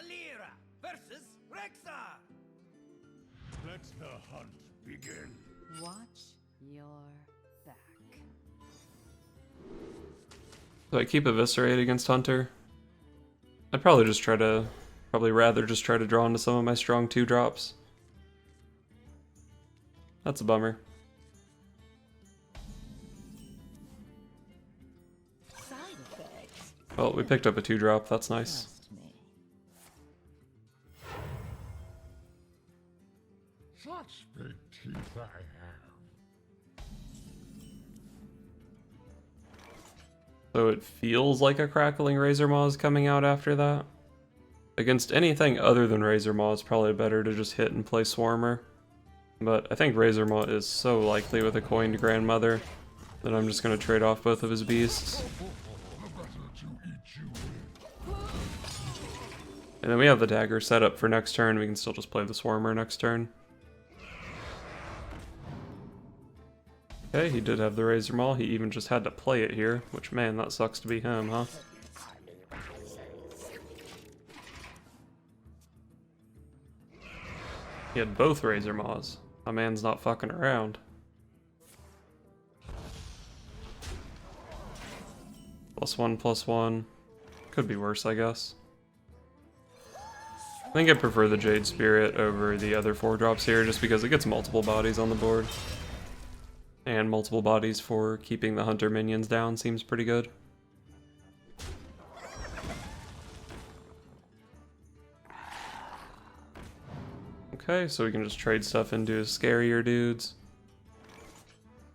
Alira versus Rexar. Let the hunt begin. Watch your back. Do I keep Eviscerate against Hunter? I'd probably rather just try to draw into some of my strong 2-drops. That's a bummer. Side effects. Well, we picked up a 2-drop, that's nice. Trust me. Such big teeth I have. So it feels like a Crackling Razor Maw is coming out after that. Against anything other than Razor Maw, it's probably better to just hit and play Swarmer. But I think Razor Maw is so likely with a coined Grandmother that I'm just going to trade off both of his beasts. And then we have the dagger set up for next turn, we can still just play the Swarmer next turn. Okay, he did have the Razor Maul, he even just had to play it here, which man, that sucks to be him, huh? He had both Razor Maws. My man's not fucking around. +1/+1. Could be worse, I guess. I think I prefer the Jade Spirit over the other 4-drops here, just because it gets multiple bodies on the board. And multiple bodies for keeping the Hunter minions down seems pretty good. Okay, so we can just trade stuff into scarier dudes.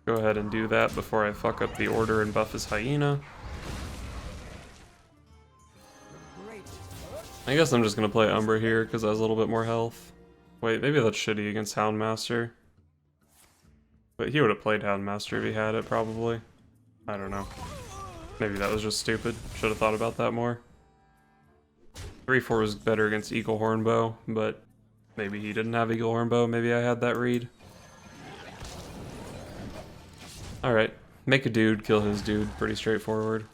Go ahead and do that before I fuck up the order and buff his Hyena. I guess I'm just gonna play Umbra here because it has a little bit more health. Wait, maybe that's shitty against Houndmaster. But he would have played Houndmaster if he had it, probably. I don't know. Maybe that was just stupid. Should have thought about that more. 3/4 was better against Eagle Hornbow, but maybe he didn't have Eagle Hornbow. Maybe I had that read. Alright. Make a dude, kill his dude. Pretty straightforward.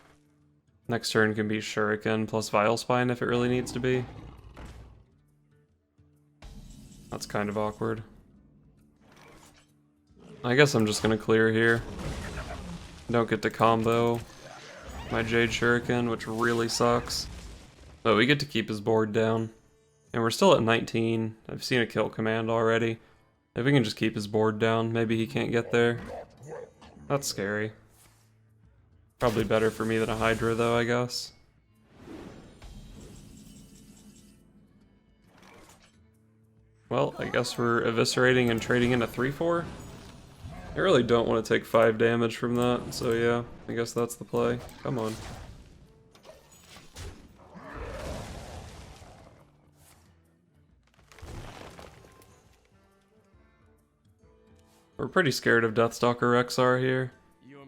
Next turn can be Shuriken plus Vile Spine if it really needs to be. That's kind of awkward. I guess I'm just gonna clear here. Don't get to combo my Jade Shuriken, which really sucks. But we get to keep his board down. And we're still at 19. I've seen a kill command already. If we can just keep his board down, maybe he can't get there. That's scary. Probably better for me than a Hydra though, I guess. Well, I guess we're eviscerating and trading in a 3/4. I really don't want to take 5 damage from that, so yeah, I guess that's the play. Come on. We're pretty scared of Deathstalker Rexar here.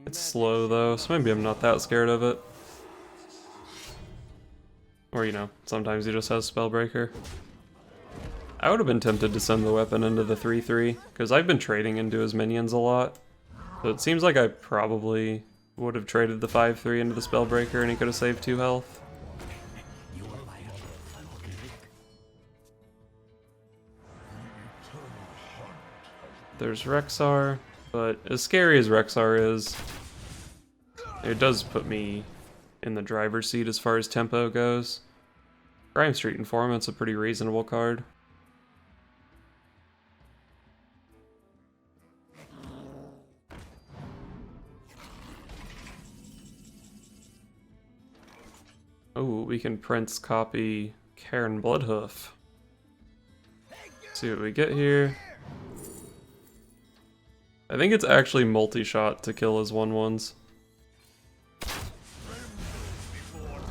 It's slow though, so maybe I'm not that scared of it. Or, you know, sometimes he just has Spellbreaker. I would have been tempted to send the weapon into the 3/3, because I've been trading into his minions a lot. So it seems like I probably would have traded the 5/3 into the Spellbreaker and he could have saved 2 health. There's Rexar, but as scary as Rexar is, it does put me in the driver's seat as far as tempo goes. Grime Street Informant's a pretty reasonable card. Oh, we can Prince copy Cairn Bloodhoof. See what we get here. I think it's actually multi-shot to kill his 1/1s.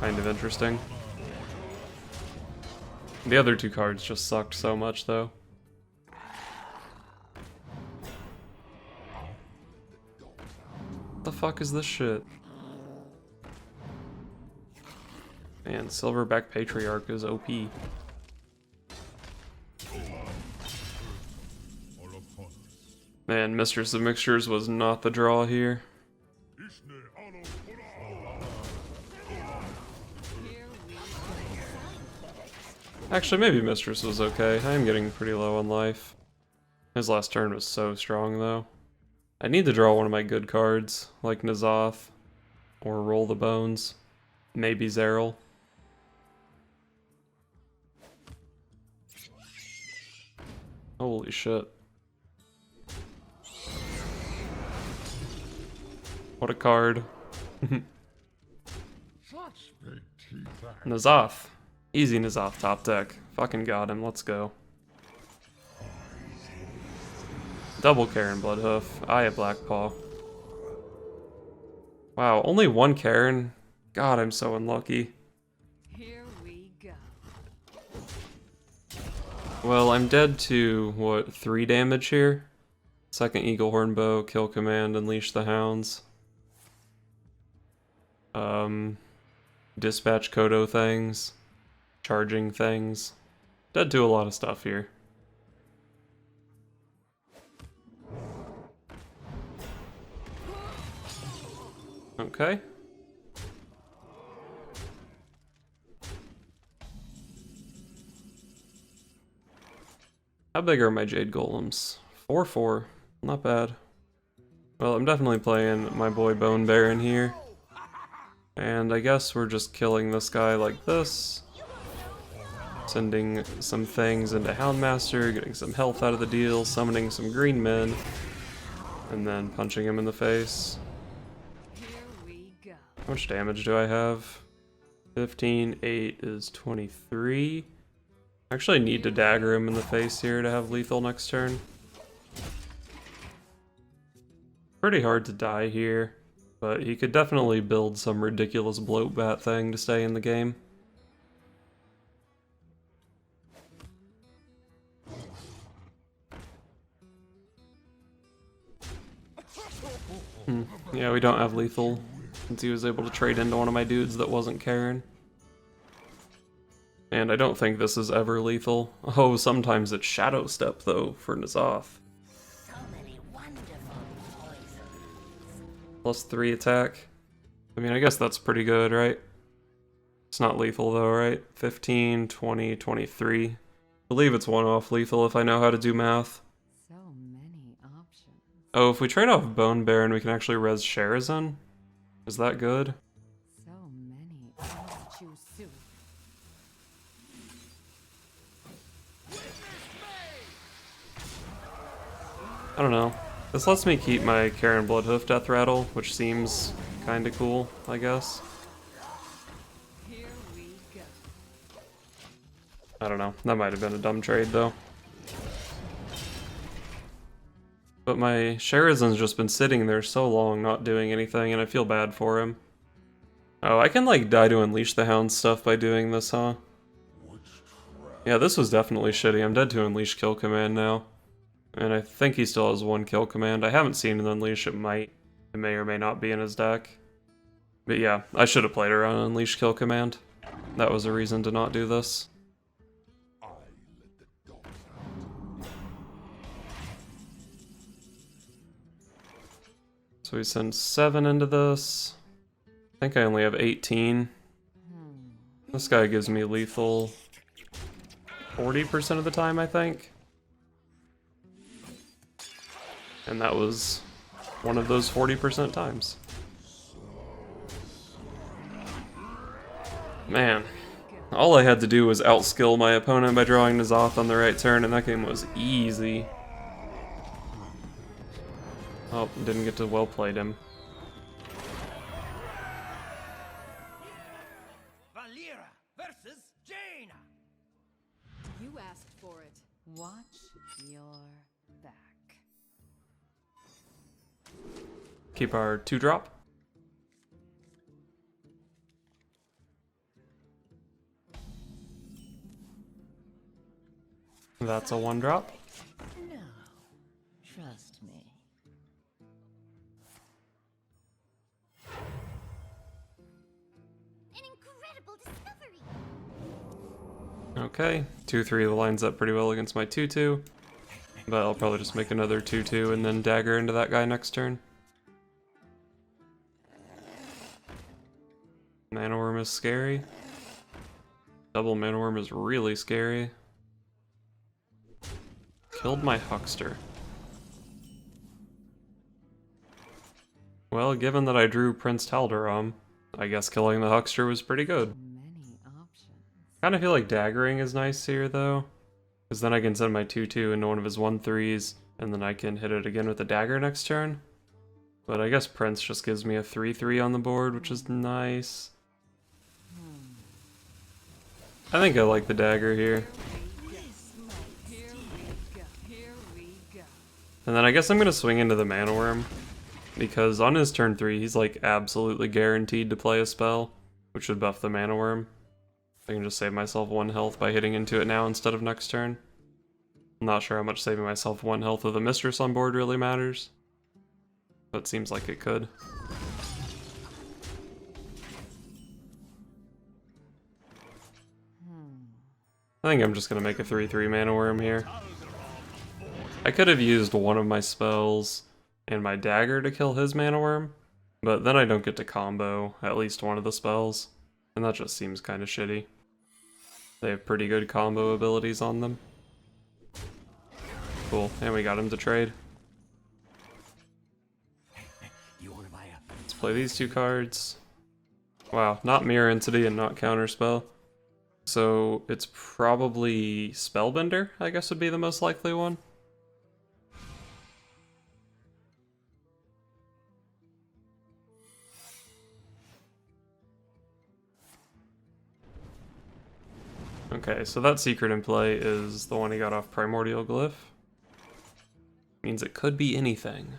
Kind of interesting. The other 2 cards just sucked so much though. What the fuck is this shit? Man, Silverback Patriarch is OP. Man, Mistress of Mixtures was not the draw here. Actually, maybe Mistress was okay. I am getting pretty low on life. His last turn was so strong, though. I need to draw one of my good cards, like N'Zoth, or Roll the Bones, maybe Zeril. Holy shit. What a card. Such big teeth I have. N'Zoth. Easy N'Zoth top deck. Fucking got him, let's go. Double Karen Bloodhoof. Eye of Blackpaw. Wow, only one Karen? God, I'm so unlucky. Here we go. Well, I'm dead to, what, 3 damage here? Second Eagle Hornbow, Kill Command, Unleash the Hounds. Dispatch Kodo things. Charging things. Dead to a lot of stuff here. Okay. How big are my Jade Golems? 4/4. Not bad. Well, I'm definitely playing my boy Bone Baron here. And I guess we're just killing this guy like this. Sending some things into Houndmaster, getting some health out of the deal, summoning some green men, and then punching him in the face. How much damage do I have? 15, 8 is 23. I actually need to dagger him in the face here to have lethal next turn. Pretty hard to die here, but he could definitely build some ridiculous bloat bat thing to stay in the game. Yeah, we don't have lethal, since he was able to trade into one of my dudes that wasn't Karen. And I don't think this is ever lethal. Oh, sometimes it's Shadow Step, though, for N'Zoth. +3 attack. I mean, I guess that's pretty good, right? It's not lethal, though, right? 15, 20, 23. I believe it's one-off lethal if I know how to do math. So many options. Oh, if we trade off Bone Baron, we can actually res Sharazin? Is that good? So many. I must choose soon. I don't know. This lets me keep my Karen Bloodhoof Deathrattle, which seems kinda cool, I guess. Here we go. I don't know. That might have been a dumb trade, though. But my Sharazin's just been sitting there so long not doing anything, and I feel bad for him. Oh, I can, like, die to Unleash the Hound stuff by doing this, huh? Yeah, this was definitely shitty. I'm dead to Unleash Kill Command now. And I think he still has 1 Kill Command. I haven't seen an Unleash. It may or may not be in his deck. But yeah, I should have played around Unleash Kill Command. That was a reason to not do this. So we send 7 into this. I think I only have 18. This guy gives me lethal 40% of the time, I think. And that was one of those 40% times. Man, all I had to do was outskill my opponent by drawing N'Zoth on the right turn, and that game was easy. Oh, didn't get to well played him. Valera versus Jaina. You asked for it. Watch your back. Keep our 2-drop. That's a 1-drop. No, trust me. An incredible discovery! Okay, 2/3 lines up pretty well against my 2/2. But I'll probably just make another 2/2 and then dagger into that guy next turn. Mana Worm is scary. Double mana worm is really scary. Killed my huckster. Well, given that I drew Prince Taldaram, I guess killing the huckster was pretty good. Many options. Kind of feel like daggering is nice here though, because then I can send my 2/2 into one of his 1/3s, and then I can hit it again with a dagger next turn. But I guess Prince just gives me a 3/3 on the board, which is nice. I think I like the dagger here. Here we go. And then I guess I'm gonna swing into the mana worm, because on his turn 3 he's like absolutely guaranteed to play a spell, which should buff the mana worm. I can just save myself 1 health by hitting into it now instead of next turn. I'm not sure how much saving myself 1 health with a Mistress on board really matters, but it seems like it could. I think I'm just gonna make a 3/3 mana worm here. I could have used one of my spells and my dagger to kill his mana worm, but then I don't get to combo at least one of the spells, and that just seems kind of shitty. They have pretty good combo abilities on them. Cool, and we got him to trade. Let's play these 2 cards. Wow, not Mirror Entity and not Counterspell. So it's probably Spellbender, I guess would be the most likely one. Okay, so that secret in play is the one he got off Primordial Glyph. Means it could be anything.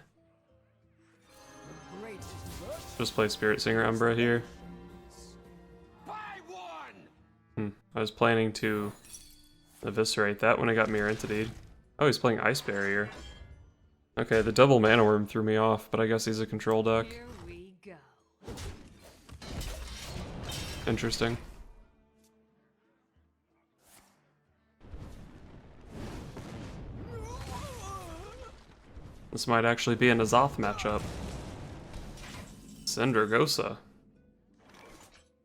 Just play Spirit Singer Umbra here. I was planning to eviscerate that when I got Mirror Entity. Oh, he's playing Ice Barrier. Okay, the double mana worm threw me off, but I guess he's a control deck. Here we go. Interesting. This might actually be an Azoth matchup. Syndragosa.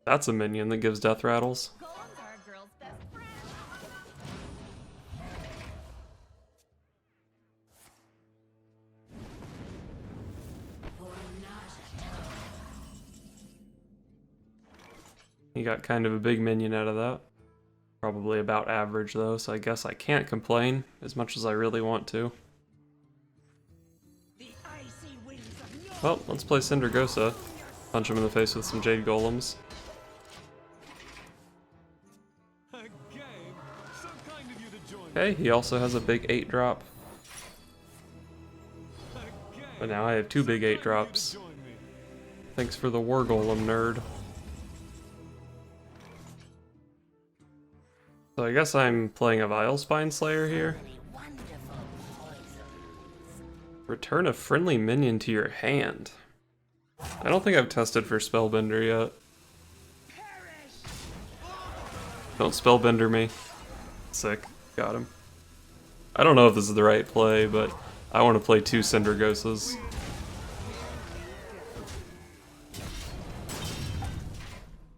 That's a minion that gives Deathrattles. Golems are a girl's best friend. He got kind of a big minion out of that. Probably about average though, so I guess I can't complain as much as I really want to. Well, let's play Syndragosa. Punch him in the face with some Jade Golems. Okay, he also has a big 8-drop. But now I have 2 big 8-drops. Thanks for the War Golem, nerd. So I guess I'm playing a Vile Spine Slayer here. Return a friendly minion to your hand. I don't think I've tested for Spellbender yet. Don't Spellbender me. Sick. Got him. I don't know if this is the right play, but I want to play 2 Syndragosas.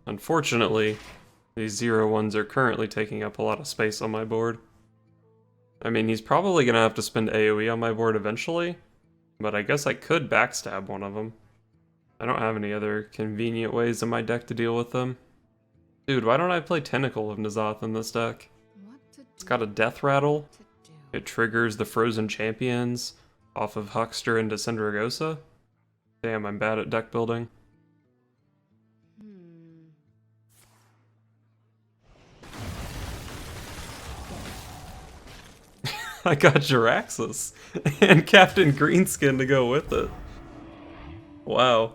Unfortunately, these 0/1s are currently taking up a lot of space on my board. I mean, he's probably going to have to spend AoE on my board eventually, but I guess I could backstab one of them. I don't have any other convenient ways in my deck to deal with them. Dude, why don't I play Tentacle of N'Zoth in this deck? It's got a Deathrattle. It triggers the Frozen Champions off of Huckster into Syndragosa. Damn, I'm bad at deck building. I got Jiraxxus and Captain Greenskin to go with it. Wow.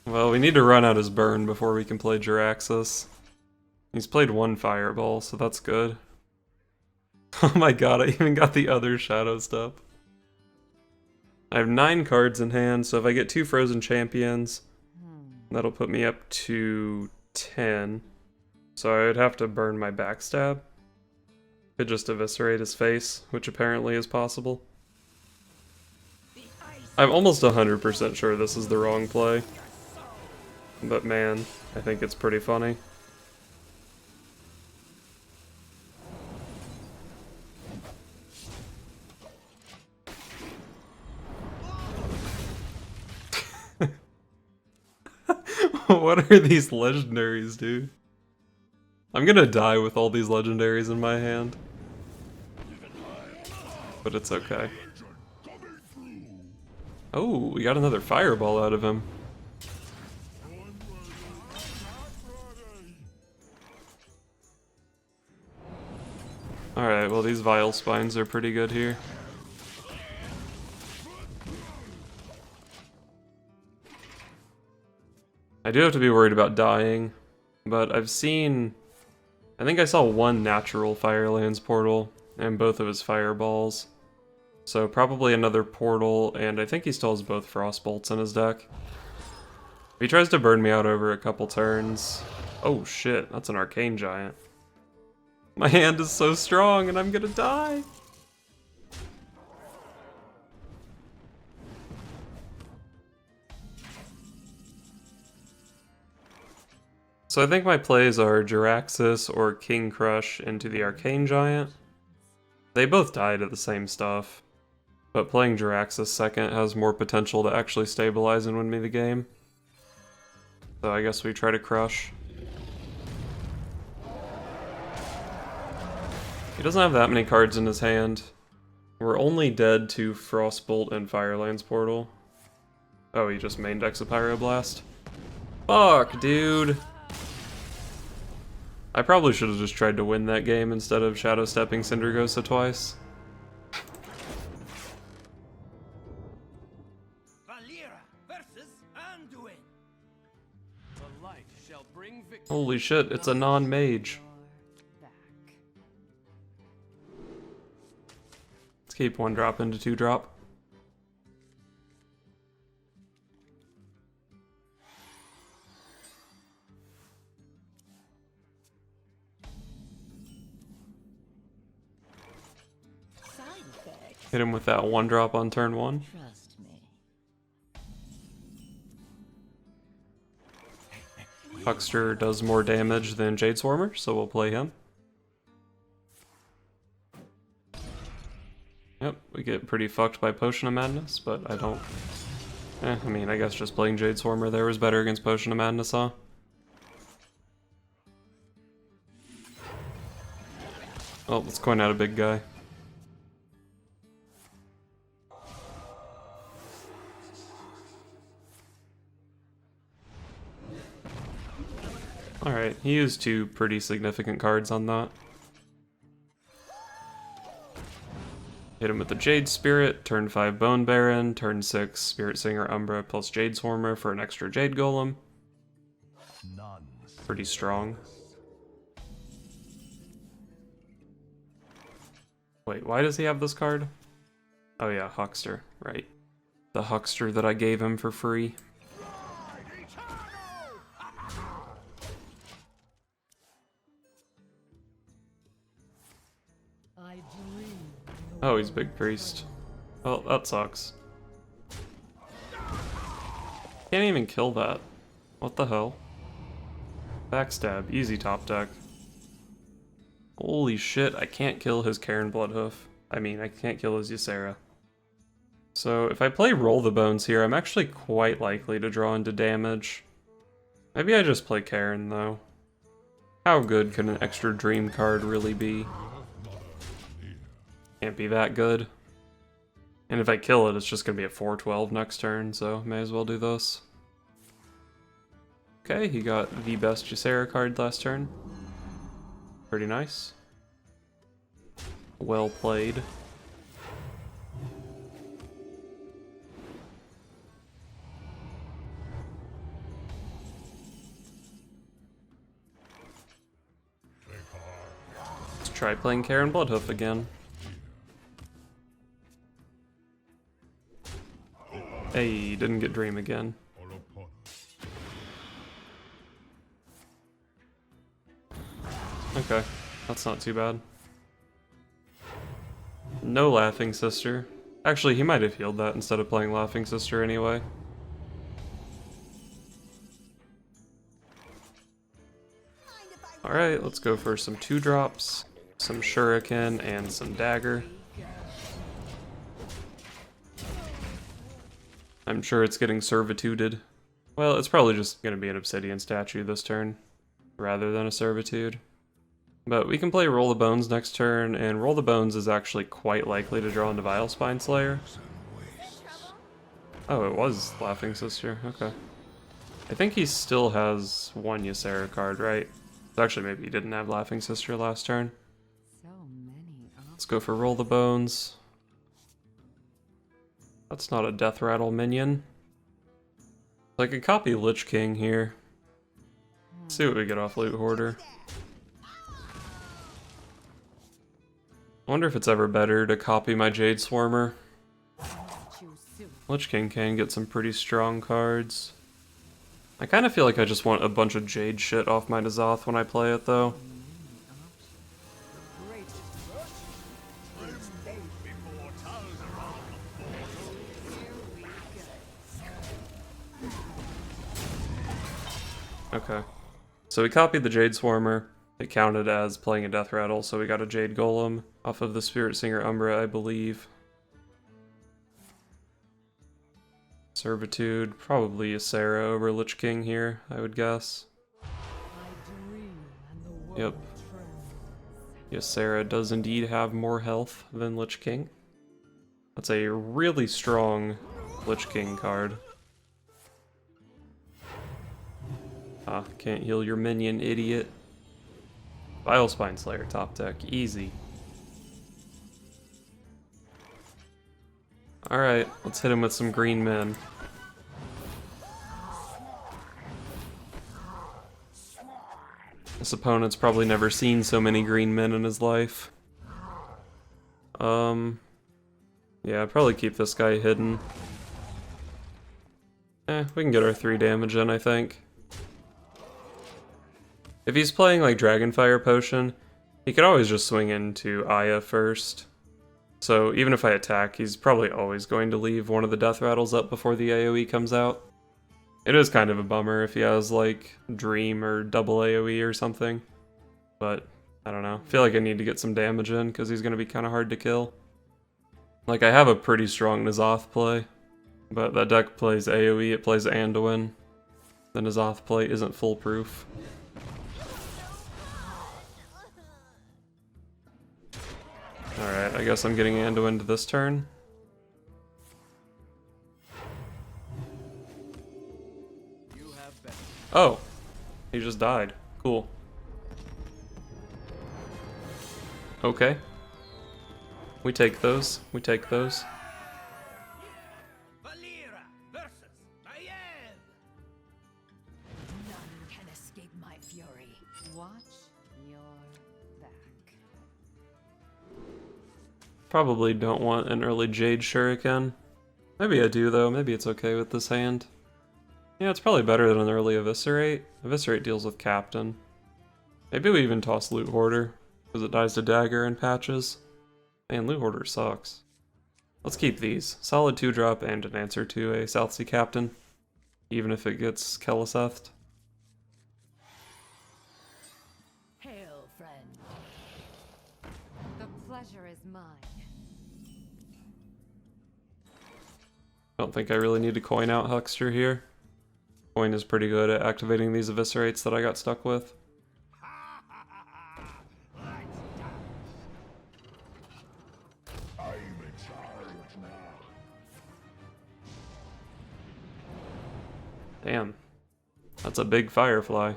Well, we need to run out his burn before we can play Jiraxxus. He's played 1 Fireball, so that's good. Oh my god, I even got the other Shadow stuff. I have 9 cards in hand, so if I get 2 Frozen Champions, that'll put me up to 10. So I'd have to burn my backstab. Could just eviscerate his face, which apparently is possible. I'm almost 100% sure this is the wrong play. But man, I think it's pretty funny. What are these legendaries, dude? I'm gonna die with all these legendaries in my hand. But it's okay. Oh, we got another fireball out of him. Alright, well these Vile Spines are pretty good here. I do have to be worried about dying, but I've seen... I think I saw one natural Firelands portal, and both of his fireballs. So probably another portal, and I think he still has both Frost Bolts in his deck. If he tries to burn me out over a couple turns... Oh shit, that's an Arcane Giant. My hand is so strong, and I'm gonna die! So I think my plays are Jiraxis or King Crush into the Arcane Giant. They both die to the same stuff, but playing Jiraxis second has more potential to actually stabilize and win me the game. So I guess we try to Crush. He doesn't have that many cards in his hand. We're only dead to Frostbolt and Firelands Portal. Oh, he just main decks a Pyroblast. Fuck, dude! I probably should have just tried to win that game instead of Shadow Stepping Cindergosa twice. Valera versus Anduin. The light shall bring victory. Holy shit, it's a non-mage. Back. Let's keep 1-drop into 2-drop. Side effects. Hit him with that 1-drop on turn 1. Trust me. Huckster does more damage than Jade Swarmer, so we'll play him. Yep, we get pretty fucked by Potion of Madness, but I don't... I mean, I guess just playing Jade Swarmer there was better against Potion of Madness, huh? Oh, let's coin out a big guy. Alright, he used 2 pretty significant cards on that. Hit him with the Jade Spirit, turn 5 Bone Baron, turn 6 Spirit Singer Umbra plus Jade Swarmer for an extra Jade Golem. Pretty strong. Wait, why does he have this card? Oh yeah, Huckster, right. The Huckster that I gave him for free. I dream. Oh, he's Big Priest. Well, that sucks. Can't even kill that. What the hell? Backstab, easy top deck. Holy shit, I can't kill his Cairn Bloodhoof. I mean, I can't kill his Ysera. So if I play Roll the Bones here, I'm actually quite likely to draw into damage. Maybe I just play Cairn, though. How good can an extra Dream card really be? Can't be that good. And if I kill it, it's just gonna be a 4/12 next turn, so may as well do this. Okay, he got the best Ysera card last turn. Pretty nice. Well played. Let's try playing Cairn Bloodhoof again. Hey, didn't get Dream again. Okay, that's not too bad. No Laughing Sister. Actually, he might have healed that instead of playing Laughing Sister anyway. Alright, let's go for some 2-drops, some Shuriken, and some Dagger. I'm sure it's getting servituded. Well, it's probably just going to be an Obsidian statue this turn, rather than a servitude. But we can play Roll the Bones next turn, and Roll the Bones is actually quite likely to draw into Vile Spine Slayer. Oh, it was Laughing Sister, okay. I think he still has one Ysera card, right? Actually, maybe he didn't have Laughing Sister last turn. So many Let's go for Roll the Bones. That's not a Deathrattle minion. I could copy Lich King here. Let's see what we get off Loot Hoarder. I wonder if it's ever better to copy my Jade Swarmer. Lich King can get some pretty strong cards. I kind of feel like I just want a bunch of Jade shit off my N'Zoth when I play it, though. Okay. So we copied the Jade Swarmer. It counted as playing a Deathrattle, so we got a Jade Golem off of the Spirit Singer Umbra, I believe. Servitude, probably Ysera over Lich King here, I would guess. Yep. Ysera does indeed have more health than Lich King. That's a really strong Lich King card. Ah, can't heal your minion, idiot. Vile Spine Slayer top deck, easy. Alright, let's hit him with some green men. This opponent's probably never seen so many green men in his life. Yeah, I'd probably keep this guy hidden. We can get our 3 damage in, I think. If he's playing like Dragonfire Potion, he could always just swing into Aya first. So even if I attack, he's probably always going to leave one of the Deathrattles up before the AoE comes out. It is kind of a bummer if he has like Dream or double AoE or something. But I don't know. I feel like I need to get some damage in because he's going to be kind of hard to kill. Like I have a pretty strong N'Zoth play, but that deck plays AoE, it plays Anduin. The N'Zoth play isn't foolproof. Alright, I guess I'm getting Anduin to this turn. Oh, he just died. Cool. Okay. We take those. We take those. Valera versus Maiev. None can escape my fury. Watch your back. Probably don't want an early Jade Shuriken. Maybe I do though, maybe it's okay with this hand. Yeah, it's probably better than an early Eviscerate. Eviscerate deals with Captain. Maybe we even toss Loot Hoarder, because it dies to Dagger and patches. Man, Loot Hoarder sucks. Let's keep these. Solid 2-drop and an answer to a Southsea Captain, even if it gets Keleseth. Hail, friend. The pleasure is mine. Don't think I really need to coin out Huckster here. Coin is pretty good at activating these Eviscerates that I got stuck with. Damn. That's a big Firefly.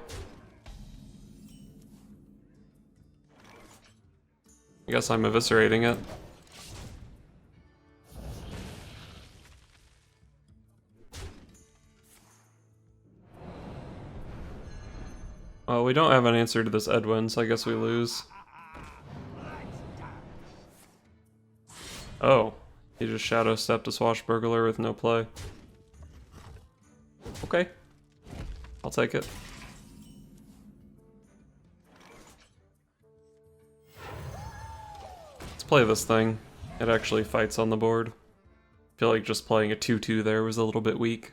I guess I'm eviscerating it. Well, we don't have an answer to this Edwin, so I guess we lose. Oh, he just Shadow Stepped a Swashbuckler with no play. Okay, I'll take it. Let's play this thing. It actually fights on the board. feel like just playing a 2-2 there was a little bit weak.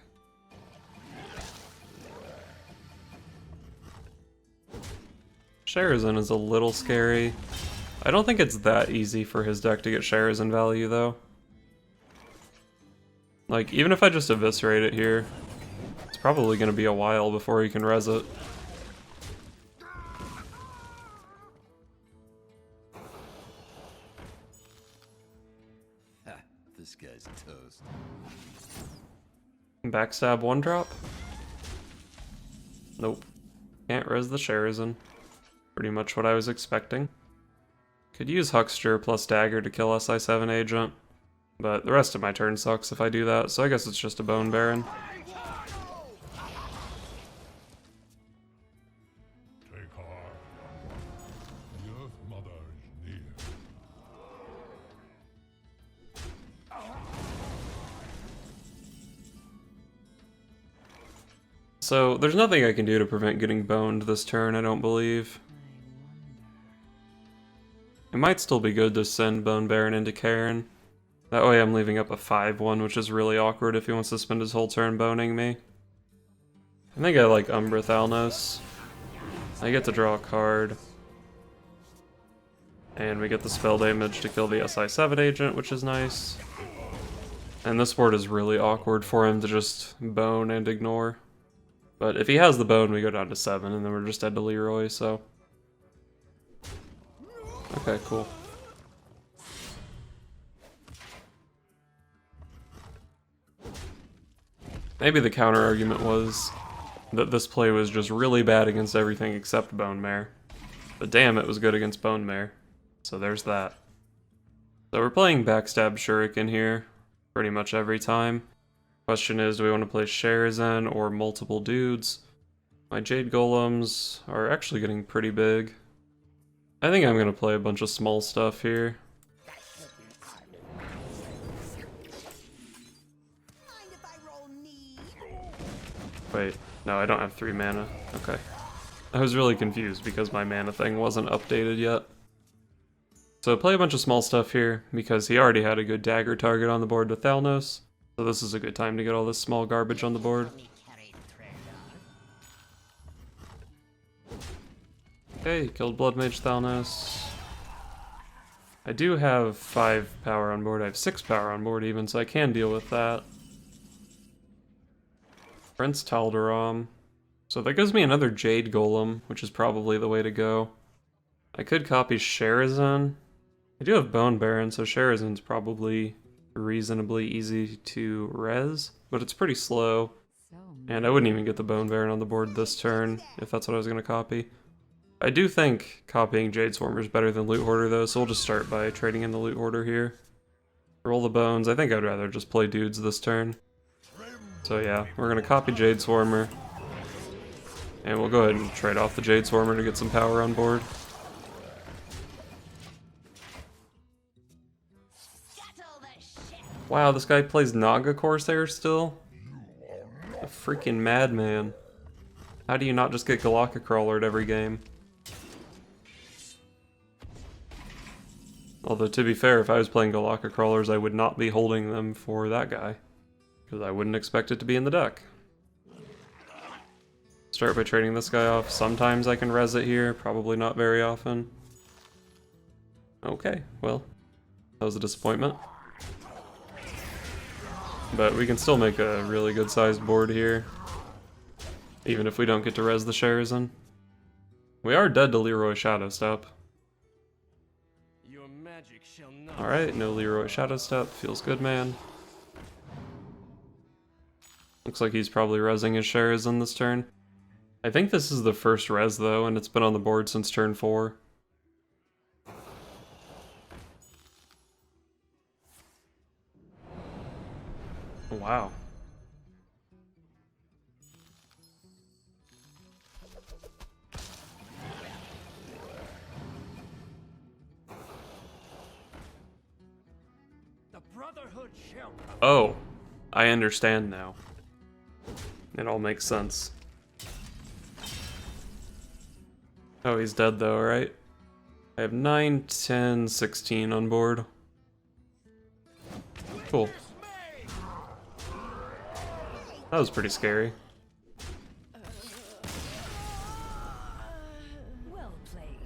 Sharazin is a little scary. I don't think it's that easy for his deck to get Sharazin value though. Like, even if I just eviscerate it here, it's probably going to be a while before he can res it. This guy's toast. Backstab 1-drop? Nope. Can't res the Sharazin. Pretty much what I was expecting. Could use Huckster plus Dagger to kill SI7 agent, but the rest of my turn sucks if I do that, so I guess it's just a Bone Baron. Take heart. The Earth Mother is near. So, there's nothing I can do to prevent getting boned this turn, I don't believe. It might still be good to send Bone Baron into Cairn. That way I'm leaving up a 5-1, which is really awkward if he wants to spend his whole turn boning me. I think I like Umbra Thalnos. I get to draw a card. And we get the spell damage to kill the SI7 agent, which is nice. And this board is really awkward for him to just bone and ignore. But if he has the bone, we go down to 7, and then we're just dead to Leroy, so... Okay, cool. Maybe the counter argument was that this play was just really bad against everything except Bone Mare. But damn, it was good against Bone Mare. So there's that. So we're playing Backstab Shuriken here, pretty much every time. Question is, do we want to play Sharazin or multiple dudes? My Jade Golems are actually getting pretty big. I think I'm going to play a bunch of small stuff here. Wait, no, I don't have 3 mana. Okay. I was really confused because my mana thing wasn't updated yet. So play a bunch of small stuff here, because he already had a good dagger target on the board with Thalnos. So this is a good time to get all this small garbage on the board. Okay, killed Blood Mage Thalnos. I do have 5 power on board. I have 6 power on board even, so I can deal with that. Prince Taldaram. So that gives me another Jade Golem, which is probably the way to go. I could copy Sharazin. I do have Bone Baron, so Sharazin's probably reasonably easy to res, but it's pretty slow. And I wouldn't even get the Bone Baron on the board this turn, if that's what I was going to copy. I do think copying Jade Swarmer is better than Loot Hoarder though, so we'll just start by trading in the Loot Hoarder here. Roll the bones. I think I'd rather just play dudes this turn. So yeah, we're going to copy Jade Swarmer. And we'll go ahead and trade off the Jade Swarmer to get some power on board. Wow, this guy plays Naga Corsair still? A freaking madman. How do you not just get Galaka Crawlered every game? Although, to be fair, if I was playing Galaka Crawlers, I would not be holding them for that guy. Because I wouldn't expect it to be in the deck. Start by trading this guy off. Sometimes I can res it here, probably not very often. Okay, well, that was a disappointment. But we can still make a really good sized board here. Even if we don't get to res the Sharazin. We are dead to Leroy Shadowstep. Your magic shall not. Alright, no Leroy Shadowstep. Feels good, man. Looks like he's probably resing his Sharazin this turn. I think this is the first res though, and it's been on the board since turn 4. Wow. The Brotherhood shall come. Oh, I understand now. It all makes sense. Oh, he's dead though, right? I have 9, 10, 16 on board. Cool. That was pretty scary. Well played.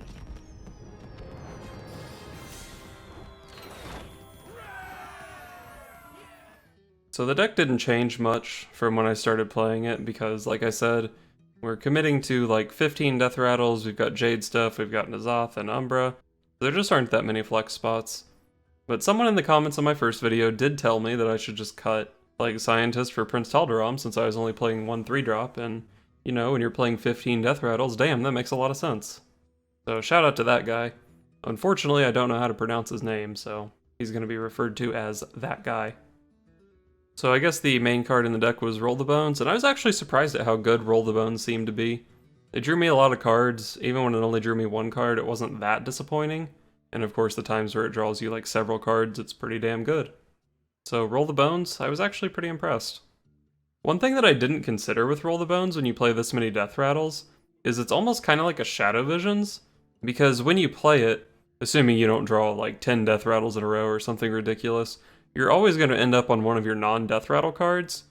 So the deck didn't change much from when I started playing it because, like I said, we're committing to like 15 Deathrattles, we've got Jade stuff, we've got N'Zoth and Umbra. There just aren't that many flex spots. But someone in the comments on my first video did tell me that I should just cut like Scientist for Prince Tal'Daram since I was only playing 1 3-drop, and you know, when you're playing 15 Deathrattles, damn, that makes a lot of sense. So shout out to that guy. Unfortunately, I don't know how to pronounce his name, so he's going to be referred to as that guy. So I guess the main card in the deck was Roll the Bones, and I was actually surprised at how good Roll the Bones seemed to be. It drew me a lot of cards. Even when it only drew me 1 card, it wasn't that disappointing. And of course, the times where it draws you like several cards, it's pretty damn good. So Roll the Bones, I was actually pretty impressed. One thing that I didn't consider with Roll the Bones when you play this many Deathrattles is it's almost kind of like a Shadow Visions, because when you play it, assuming you don't draw like 10 Deathrattles in a row or something ridiculous, you're always going to end up on one of your non-Deathrattle cards.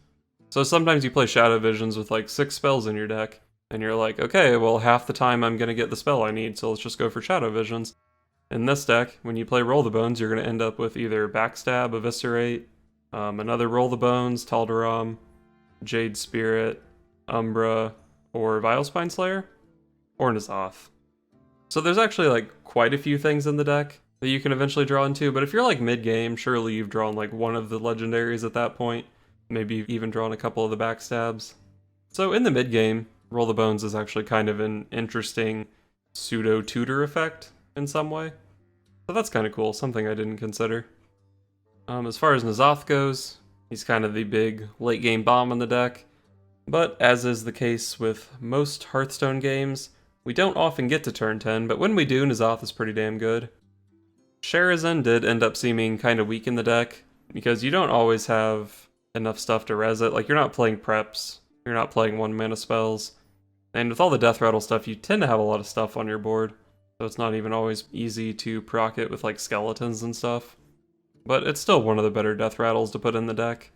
So sometimes you play Shadow Visions with like 6 spells in your deck, and you're like, okay, well half the time I'm going to get the spell I need, so let's just go for Shadow Visions. In this deck, when you play Roll the Bones, you're going to end up with either Backstab, Eviscerate, another Roll the Bones, Tal'Daram, Jade Spirit, Umbra, or Vilespine Slayer, or N'Zoth. So there's actually like quite a few things in the deck that you can eventually draw into, but if you're like mid-game, surely you've drawn like one of the legendaries at that point. Maybe you've even drawn a couple of the backstabs. So in the mid-game, Roll the Bones is actually kind of an interesting pseudo-tutor effect in some way. So that's kind of cool, something I didn't consider. As far as N'Zoth goes, he's kind of the big late-game bomb in the deck, but as is the case with most Hearthstone games, we don't often get to turn 10, but when we do, N'Zoth is pretty damn good. Sharazin did end up seeming kind of weak in the deck, because you don't always have enough stuff to res it. Like, you're not playing preps, you're not playing 1-mana spells, and with all the Deathrattle stuff, you tend to have a lot of stuff on your board, so it's not even always easy to proc it with like skeletons and stuff. But it's still one of the better Deathrattles to put in the deck.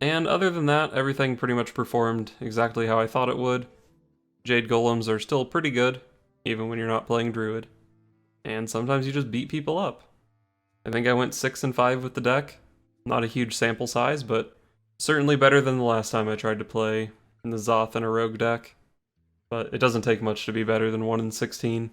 And other than that, everything pretty much performed exactly how I thought it would. Jade Golems are still pretty good, even when you're not playing Druid. And sometimes you just beat people up. I think I went 6 and 5 with the deck. Not a huge sample size, but certainly better than the last time I tried to play N'Zoth in a rogue deck. But it doesn't take much to be better than 1 and 16.